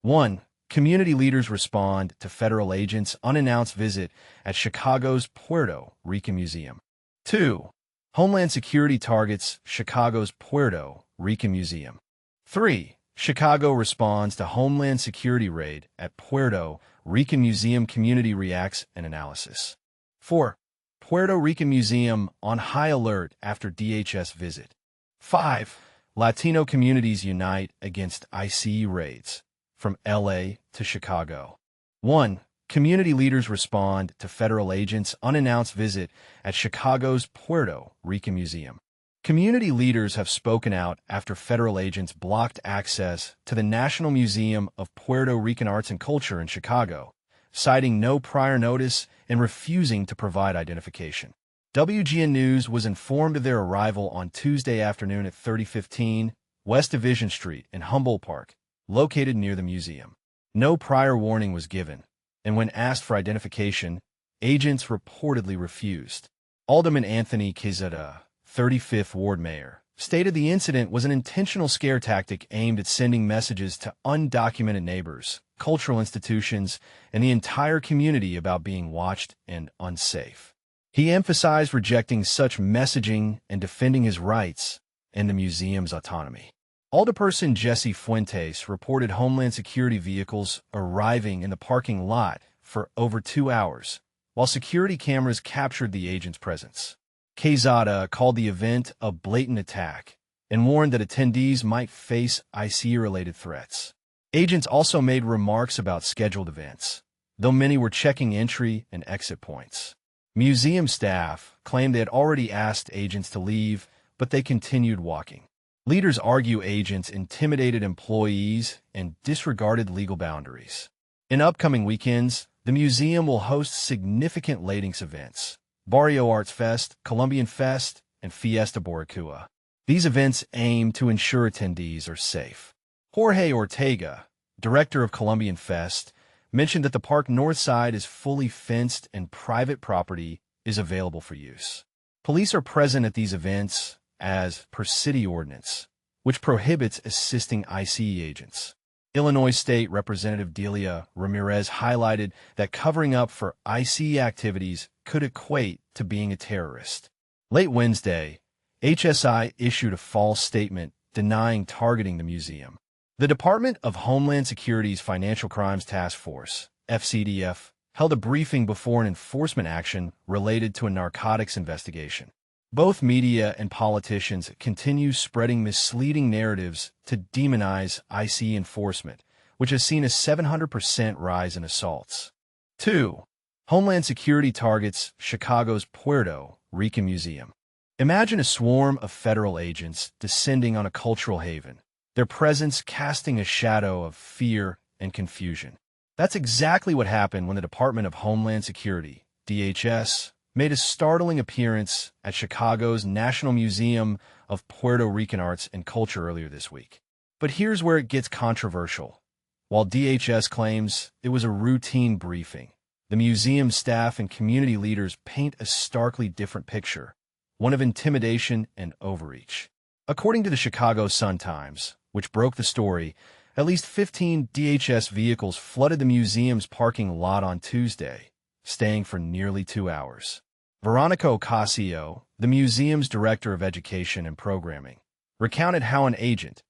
1. Community leaders respond to federal agents' unannounced visit at Chicago's Puerto Rican Museum. 2. Homeland Security targets Chicago's Puerto Rican Museum. 3. Chicago responds to Homeland Security raid at Puerto Rican Museum. Community reacts and analysis. 4. Puerto Rican Museum on high alert after DHS visit. 5. Latino communities unite against ICE raids. From LA to Chicago. 1. Community leaders respond to federal agents' unannounced visit at Chicago's Puerto Rican Museum. Community leaders have spoken out after federal agents blocked access to the National Museum of Puerto Rican Arts and Culture in Chicago, citing no prior notice and refusing to provide identification. WGN News was informed of their arrival on Tuesday afternoon at 3015 West Division Street in Humboldt Park, located near the museum. No prior warning was given, and when asked for identification, agents reportedly refused. Alderman Anthony Quezada, 35th Ward Mayor, stated the incident was an intentional scare tactic aimed at sending messages to undocumented neighbors, cultural institutions, and the entire community about being watched and unsafe. He emphasized rejecting such messaging and defending his rights and the museum's autonomy. Alderperson Jesse Fuentes reported Homeland Security vehicles arriving in the parking lot for over 2 hours, while security cameras captured the agent's presence. Quezada called the event a blatant attack and warned that attendees might face ICE-related threats. Agents also made remarks about scheduled events, though many were checking entry and exit points. Museum staff claimed they had already asked agents to leave, but they continued walking. Leaders argue agents intimidated employees and disregarded legal boundaries. In upcoming weekends, the museum will host significant Latinx events: Barrio Arts Fest, Colombian Fest, and Fiesta Boricua. These events aim to ensure attendees are safe. Jorge Ortega, director of Colombian Fest, mentioned that the park north side is fully fenced and private property is available for use. Police are present at these events as per city ordinance, which prohibits assisting ICE agents. Illinois State Representative Delia Ramirez highlighted that covering up for ICE activities could equate to being a terrorist. Late Wednesday, HSI issued a false statement denying targeting the museum. The Department of Homeland Security's Financial Crimes Task Force, FCDF, held a briefing before an enforcement action related to a narcotics investigation. Both media and politicians continue spreading misleading narratives to demonize ICE enforcement, which has seen a 700% rise in assaults. 2. Homeland Security targets Chicago's Puerto Rican Museum. Imagine a swarm of federal agents descending on a cultural haven, their presence casting a shadow of fear and confusion. That's exactly what happened when the Department of Homeland Security, DHS, made a startling appearance at Chicago's National Museum of Puerto Rican Arts and Culture earlier this week. But here's where it gets controversial. While DHS claims it was a routine briefing, the museum staff and community leaders paint a starkly different picture, one of intimidation and overreach. According to the Chicago Sun-Times, which broke the story, at least 15 DHS vehicles flooded the museum's parking lot on Tuesday, staying for nearly 2 hours. Veronica Ocasio, the museum's director of education and programming, recounted how an agent,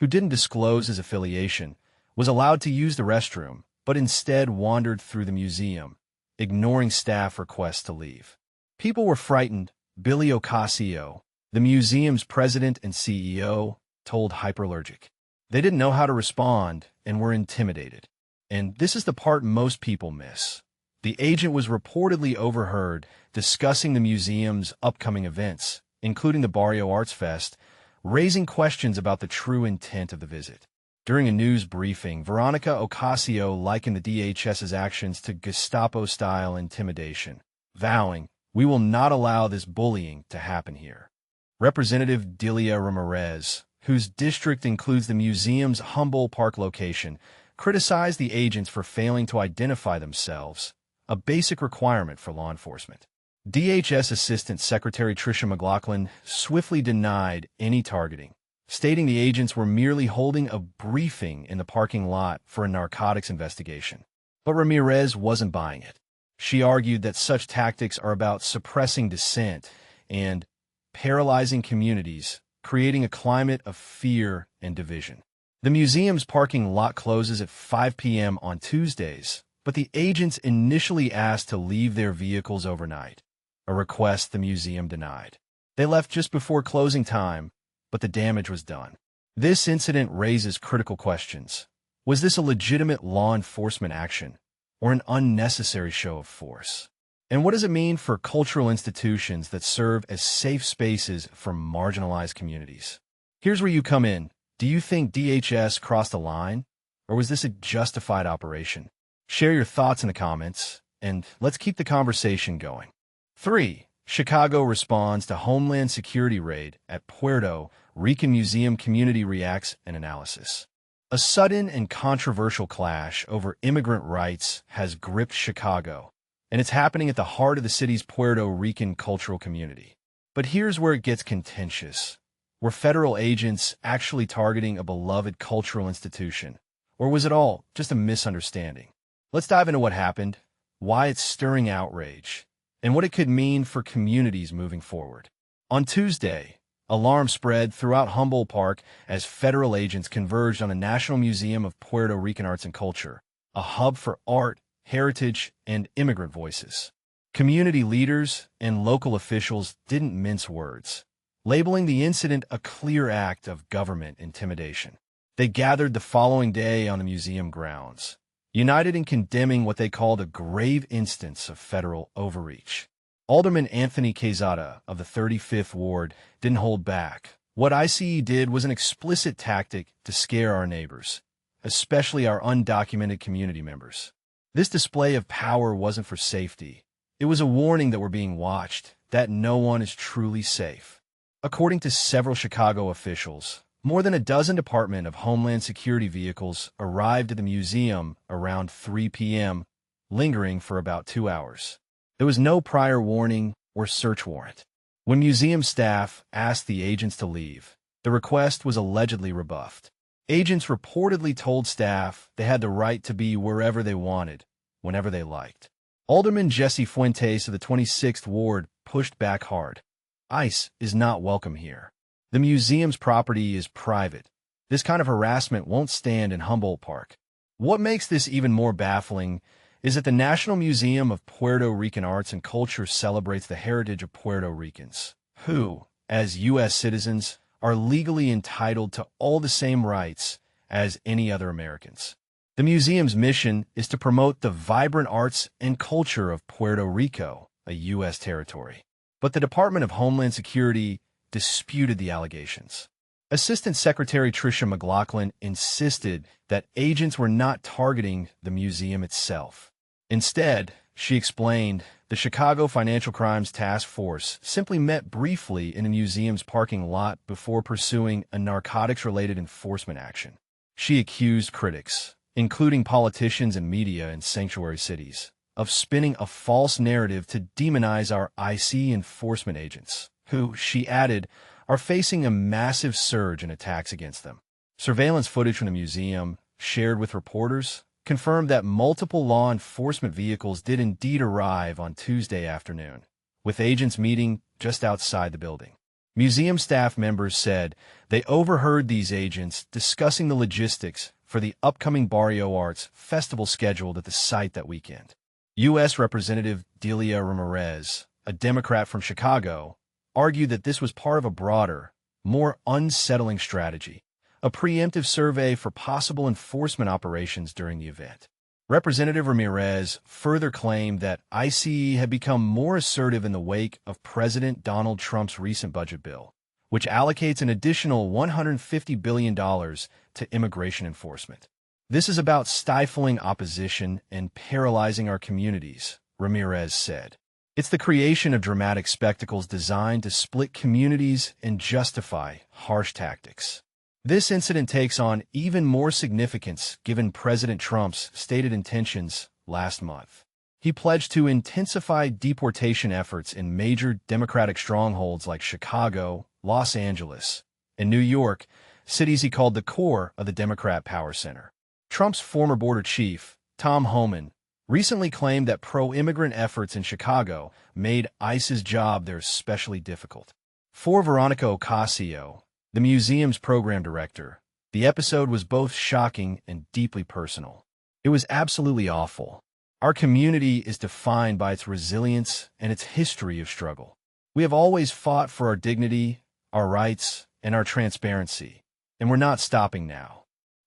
who didn't disclose his affiliation, was allowed to use the restroom, but instead wandered through the museum, ignoring staff requests to leave. People were frightened, Billy Ocasio, the museum's president and CEO, told Hyperallergic. They didn't know how to respond and were intimidated. And this is the part most people miss. The agent was reportedly overheard discussing the museum's upcoming events, including the Barrio Arts Fest, raising questions about the true intent of the visit. During a news briefing, Veronica Ocasio likened the DHS's actions to Gestapo-style intimidation, vowing, "We will not allow this bullying to happen here." Representative Delia Ramirez, whose district includes the museum's Humboldt Park location, criticized the agents for failing to identify themselves, a basic requirement for law enforcement. DHS Assistant Secretary Tricia McLaughlin swiftly denied any targeting, stating the agents were merely holding a briefing in the parking lot for a narcotics investigation. But Ramirez wasn't buying it. She argued that such tactics are about suppressing dissent and paralyzing communities, creating a climate of fear and division. The museum's parking lot closes at 5 p.m. on Tuesdays, but the agents initially asked to leave their vehicles overnight, a request the museum denied. They left just before closing time, but the damage was done. This incident raises critical questions. Was this a legitimate law enforcement action, or an unnecessary show of force? And what does it mean for cultural institutions that serve as safe spaces for marginalized communities? Here's where you come in. Do you think DHS crossed a line, or was this a justified operation? Share your thoughts in the comments, and let's keep the conversation going. 3. Chicago responds to Homeland Security raid at Puerto Rican Museum. Community reacts and analysis. A sudden and controversial clash over immigrant rights has gripped Chicago, and it's happening at the heart of the city's Puerto Rican cultural community. But here's where it gets contentious. Were federal agents actually targeting a beloved cultural institution, or was it all just a misunderstanding? Let's dive into what happened, why it's stirring outrage, and what it could mean for communities moving forward. On Tuesday, alarm spread throughout Humboldt Park as federal agents converged on the National Museum of Puerto Rican Arts and Culture, a hub for art, heritage, and immigrant voices. Community leaders and local officials didn't mince words, labeling the incident a clear act of government intimidation. They gathered the following day on the museum grounds, united in condemning what they called a grave instance of federal overreach. Alderman Anthony Quezada of the 35th Ward didn't hold back. What ICE did was an explicit tactic to scare our neighbors, especially our undocumented community members. This display of power wasn't for safety. It was a warning that we're being watched, that no one is truly safe. According to several Chicago officials, more than a dozen Department of Homeland Security vehicles arrived at the museum around 3 p.m., lingering for about 2 hours. There was no prior warning or search warrant. When museum staff asked the agents to leave, the request was allegedly rebuffed. Agents reportedly told staff they had the right to be wherever they wanted, whenever they liked. Alderman Jesse Fuentes of the 26th Ward pushed back hard. ICE is not welcome here. The museum's property is private. This kind of harassment won't stand in Humboldt Park. What makes this even more baffling is that the National Museum of Puerto Rican Arts and Culture celebrates the heritage of Puerto Ricans, who, as U.S. citizens, are legally entitled to all the same rights as any other Americans. The museum's mission is to promote the vibrant arts and culture of Puerto Rico, a U.S. territory. But the Department of Homeland Security disputed the allegations. Assistant Secretary Tricia McLaughlin insisted that agents were not targeting the museum itself. Instead, she explained, the Chicago Financial Crimes Task Force simply met briefly in the museum's parking lot before pursuing a narcotics-related enforcement action. She accused critics, including politicians and media in sanctuary cities, of spinning a false narrative to demonize our ICE enforcement agents, who, she added, are facing a massive surge in attacks against them. Surveillance footage from the museum, shared with reporters, confirmed that multiple law enforcement vehicles did indeed arrive on Tuesday afternoon, with agents meeting just outside the building. Museum staff members said they overheard these agents discussing the logistics for the upcoming Barrio Arts Festival scheduled at the site that weekend. U.S. Representative Delia Ramirez, a Democrat from Chicago, argued that this was part of a broader, more unsettling strategy, a preemptive survey for possible enforcement operations during the event. Representative Ramirez further claimed that ICE had become more assertive in the wake of President Donald Trump's recent budget bill, which allocates an additional $150 billion to immigration enforcement. This is about stifling opposition and paralyzing our communities, Ramirez said. It's the creation of dramatic spectacles designed to split communities and justify harsh tactics. This incident takes on even more significance given President Trump's stated intentions last month. He pledged to intensify deportation efforts in major Democratic strongholds like Chicago, Los Angeles, In New York, cities he called the core of the Democrat power center. Trump's former border chief, Tom Homan, recently claimed that pro-immigrant efforts in Chicago made ICE's job there especially difficult. For Veronica Ocasio, the museum's program director, the episode was both shocking and deeply personal. It was absolutely awful. Our community is defined by its resilience and its history of struggle. We have always fought for our dignity, our rights, and our transparency, and we're not stopping now.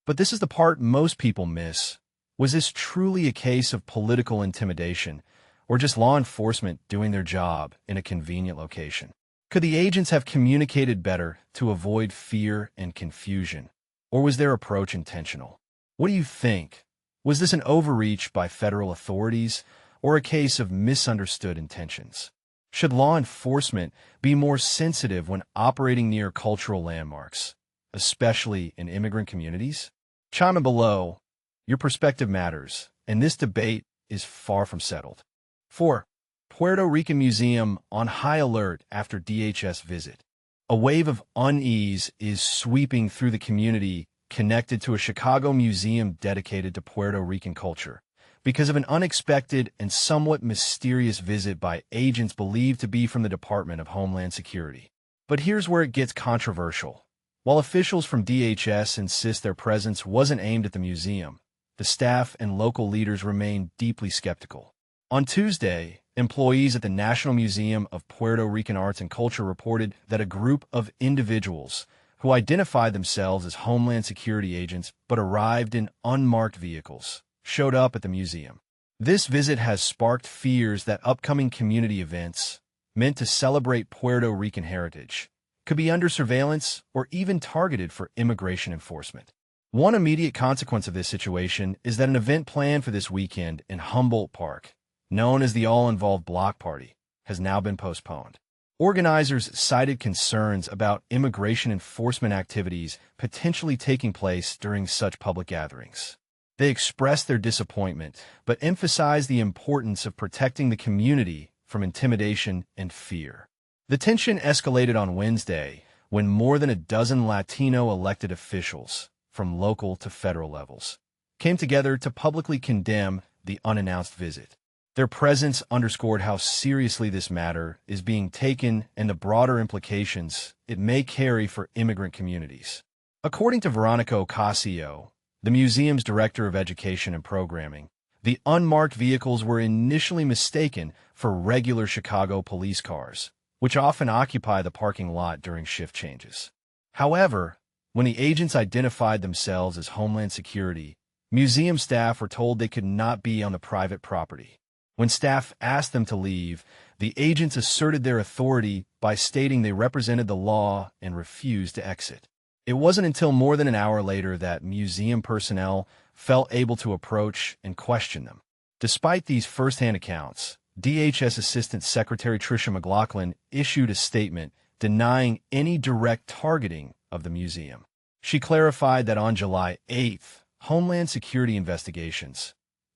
But this is the part most people miss. Was this truly a case of political intimidation, or just law enforcement doing their job in a convenient location? Could the agents have communicated better to avoid fear and confusion? Or was their approach intentional? What do you think? Was this an overreach by federal authorities, or a case of misunderstood intentions? Should law enforcement be more sensitive when operating near cultural landmarks, especially in immigrant communities? Chime in below. Your perspective matters, and this debate is far from settled. 4. Puerto Rican Museum on high alert after DHS visit. A wave of unease is sweeping through the community connected to a Chicago museum dedicated to Puerto Rican culture because of an unexpected and somewhat mysterious visit by agents believed to be from the Department of Homeland Security. But here's where it gets controversial. While officials from DHS insist their presence wasn't aimed at the museum, the staff and local leaders remain deeply skeptical. On Tuesday, employees at the National Museum of Puerto Rican Arts and Culture reported that a group of individuals who identified themselves as Homeland Security agents but arrived in unmarked vehicles showed up at the museum. This visit has sparked fears that upcoming community events, meant to celebrate Puerto Rican heritage, could be under surveillance or even targeted for immigration enforcement. One immediate consequence of this situation is that an event planned for this weekend in Humboldt Park, known as the All-Involved Block Party, has now been postponed. Organizers cited concerns about immigration enforcement activities potentially taking place during such public gatherings. They expressed their disappointment, but emphasized the importance of protecting the community from intimidation and fear. The tension escalated on Wednesday when more than a dozen Latino elected officials, from local to federal levels, came together to publicly condemn the unannounced visit. Their presence underscored how seriously this matter is being taken and the broader implications it may carry for immigrant communities. According to Veronica Ocasio, the museum's director of education and programming, the unmarked vehicles were initially mistaken for regular Chicago police cars, which often occupy the parking lot during shift changes. However, when the agents identified themselves as Homeland Security, museum staff were told they could not be on the private property. When staff asked them to leave, the agents asserted their authority by stating they represented the law and refused to exit. It wasn't until more than an hour later that museum personnel felt able to approach and question them. Despite these first-hand accounts, DHS Assistant Secretary Tricia McLaughlin issued a statement denying any direct targeting of the museum. She clarified that on July 8th, Homeland Security Investigations,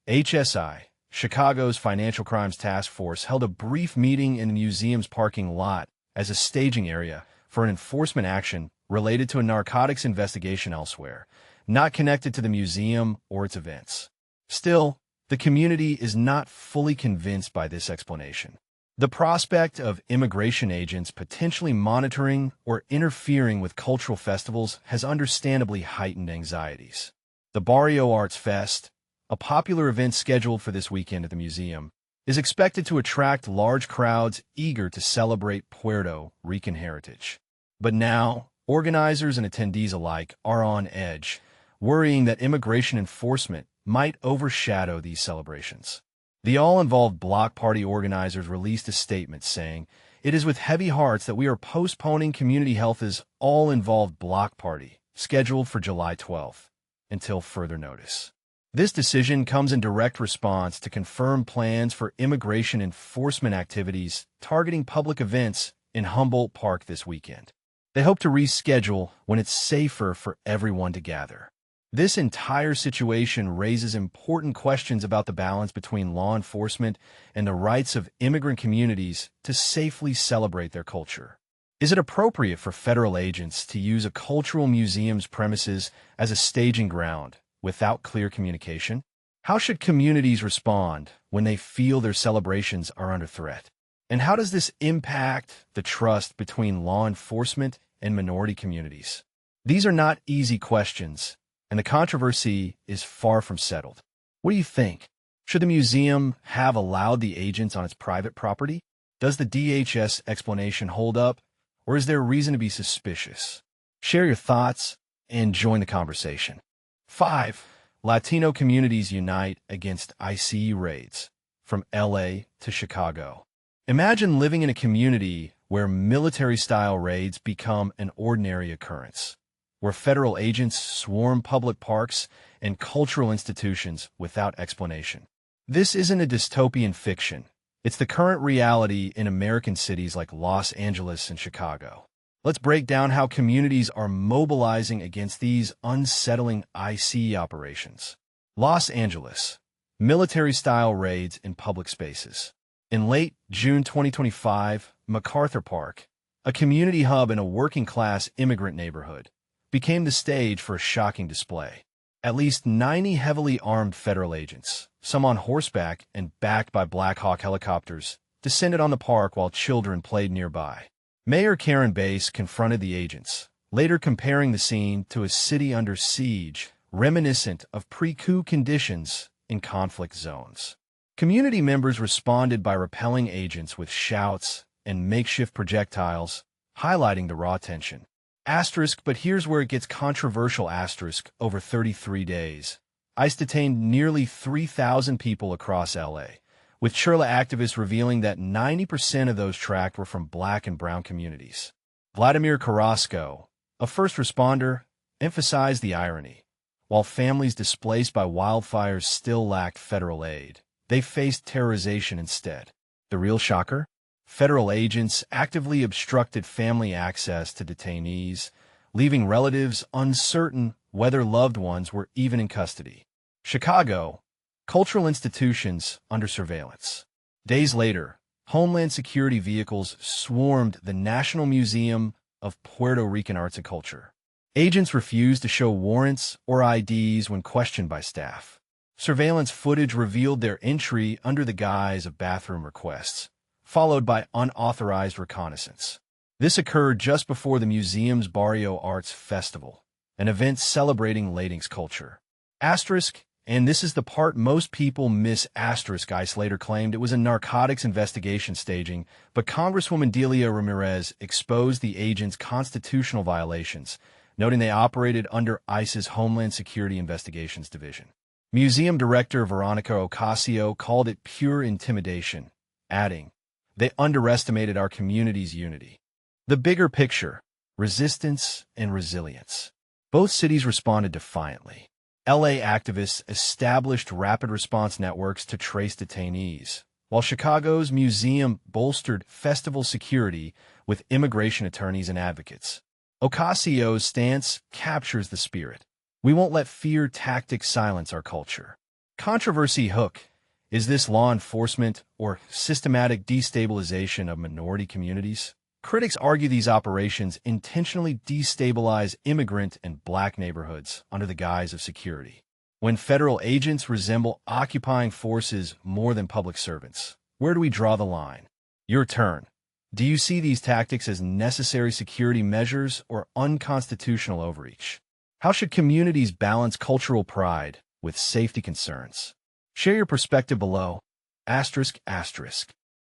HSI, Chicago's Financial Crimes Task Force, held a brief meeting in the museum's parking lot as a staging area for an enforcement action related to a narcotics investigation elsewhere, not connected to the museum or its events. Still, the community is not fully convinced by this explanation. The prospect of immigration agents potentially monitoring or interfering with cultural festivals has understandably heightened anxieties. The Barrio Arts Fest, a popular event scheduled for this weekend at the museum, is expected to attract large crowds eager to celebrate Puerto Rican heritage. But now, organizers and attendees alike are on edge, worrying that immigration enforcement might overshadow these celebrations. The All-Involved Block Party organizers released a statement saying, "It is with heavy hearts that we are postponing Community Health's All-Involved Block Party, scheduled for July 12th, until further notice." This decision comes in direct response to confirmed plans for immigration enforcement activities targeting public events in Humboldt Park this weekend. They hope to reschedule when it's safer for everyone to gather. This entire situation raises important questions about the balance between law enforcement and the rights of immigrant communities to safely celebrate their culture. Is it appropriate for federal agents to use a cultural museum's premises as a staging ground without clear communication? How should communities respond when they feel their celebrations are under threat? And how does this impact the trust between law enforcement and minority communities? These are not easy questions, and the controversy is far from settled. What do you think? Should the museum have allowed the agents on its private property? Does the DHS explanation hold up, or is there reason to be suspicious? Share your thoughts and join the conversation. 5. Latino communities unite against ICE raids. From LA to Chicago. Imagine living in a community where military-style raids become an ordinary occurrence, where federal agents swarm public parks and cultural institutions without explanation. This isn't a dystopian fiction. It's the current reality in American cities like Los Angeles and Chicago. Let's break down how communities are mobilizing against these unsettling ICE operations. Los Angeles. Military-style raids in public spaces. In late June 2025, MacArthur Park, a community hub in a working-class immigrant neighborhood, became the stage for a shocking display. At least 90 heavily armed federal agents, some on horseback and backed by Black Hawk helicopters, descended on the park while children played nearby. Mayor Karen Bass confronted the agents, later comparing the scene to a city under siege, reminiscent of pre-coup conditions in conflict zones. Community members responded by repelling agents with shouts and makeshift projectiles, highlighting the raw tension. But here's where it gets controversial. Over 33 days, ICE detained nearly 3,000 people across LA, with Chirla activists revealing that 90% of those tracked were from Black and brown communities. Vladimir Carrasco, a first responder, emphasized the irony. While families displaced by wildfires still lacked federal aid, they faced terrorization instead. The real shocker? Federal agents actively obstructed family access to detainees, leaving relatives uncertain whether loved ones were even in custody. Chicago. Cultural institutions under surveillance. Days later, Homeland Security vehicles swarmed the National Museum of Puerto Rican Arts and Culture. Agents refused to show warrants or IDs when questioned by staff. Surveillance footage revealed their entry under the guise of bathroom requests, followed by unauthorized reconnaissance. This occurred just before the museum's Barrio Arts Festival, an event celebrating Latinx culture. And this is the part most people miss. ICE later claimed it was a narcotics investigation staging, but Congresswoman Delia Ramirez exposed the agents' constitutional violations, noting they operated under ICE's Homeland Security Investigations Division. Museum Director Veronica Ocasio called it pure intimidation, adding, "They underestimated our community's unity." The bigger picture: resistance and resilience. Both cities responded defiantly. LA activists established rapid response networks to trace detainees, while Chicago's museum bolstered festival security with immigration attorneys and advocates. Ocasio's stance captures the spirit. We won't let fear tactics silence our culture. Controversy hook. Is this law enforcement or systematic destabilization of minority communities? Critics argue these operations intentionally destabilize immigrant and Black neighborhoods under the guise of security. When federal agents resemble occupying forces more than public servants, where do we draw the line? Your turn. Do you see these tactics as necessary security measures or unconstitutional overreach? How should communities balance cultural pride with safety concerns? Share your perspective below. ***.